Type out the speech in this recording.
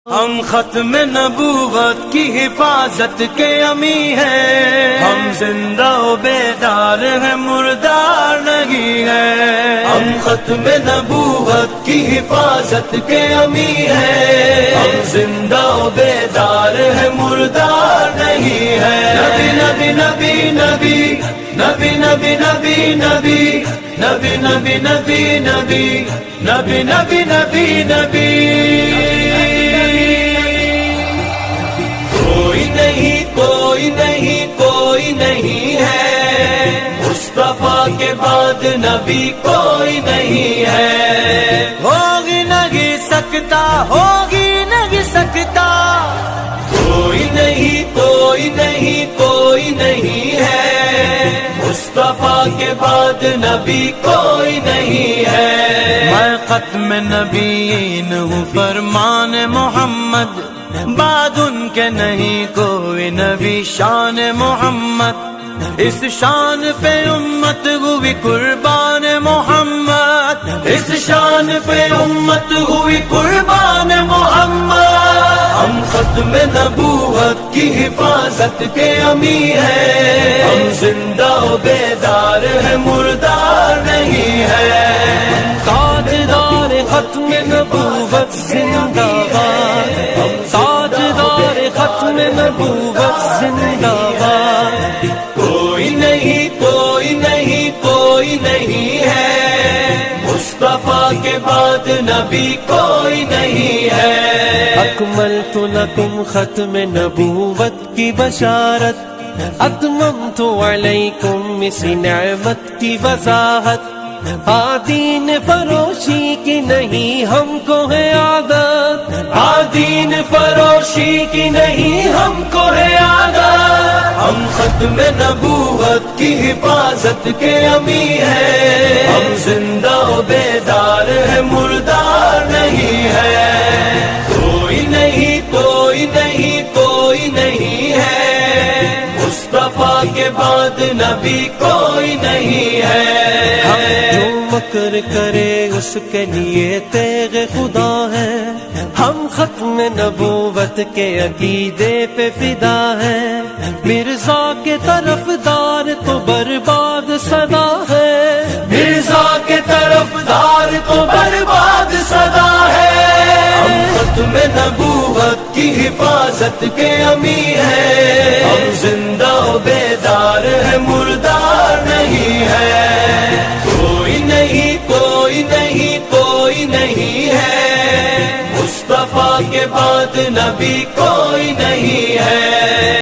ہم ختم نبوت کی حفاظت کے امی ہیں، ہم زندہ و بیدار ہیں، مردار نہیں ہیں۔ ہم ختم نبوت کی حفاظت کے امی ہیں، ہم زندہ و بیدار ہیں، مردار نہیں ہیں۔ نبی نبی نبی نبی نبی نبی نبی نبی نبی نبی نبی نبی نبی نبی نبی نبی کوئی نہیں ہے، مصطفیٰ کے بعد نبی کوئی نہیں ہے۔ ہوگی نہیں سکتا، ہوگی نہیں سکتا، کوئی نہیں ہے، مصطفیٰ کے بعد نبی کوئی نہیں ہے۔ میں ختم نبیین ہوں، فرمان محمد، بعد ان کے نہیں کوئی نبی، شان محمد، اس شان پہ امت ہوئی قربان محمد، اس شان پہ امت ہوئی قربان محمد۔ ہم ختم نبوت کی حفاظت کے امی ہیں، ہم زندہ و بیدار ہیں، مردار نہیں ہیں۔ تاجدار ختم نبوت زندہ باد، تاجدار ختم نبوت زندہ باد۔ کوئی نہیں ہے، مصطفیٰ کے بعد نبی کوئی نہیں ہے۔ اکملت لکم ختم نبوت کی بشارت، اتممت علیکم اسی نعمت کی وضاحت۔ دین فروشی کی نہیں ہم کو ہے عادت، دین فروشی کی نہیں ہم کو ہے عادت۔ ہم ختم نبوت کی حفاظت کے امی ہیں، ہم زندہ و بیدار ہیں، مردار نہیں ہے۔ کوئی نہیں ہے، مصطفیٰ کے بعد نبی کوئی نہیں ہے۔ جو مکر کرے اس کے لیے تیغ خدا ہے، ہم ختم نبوت کے عقیدے پہ فدا ہے۔ مرزا کے طرفدار تو برباد صدا ہے، مرزا کے طرفدار تو برباد صدا ہے۔ ہم ختم نبوت کی حفاظت کے امی ہیں، ہم زندہ و بیدار ہیں، مردار نہیں ہے۔ کوئی نہیں ہے، مصطفیٰ کے بعد نبی کوئی نہیں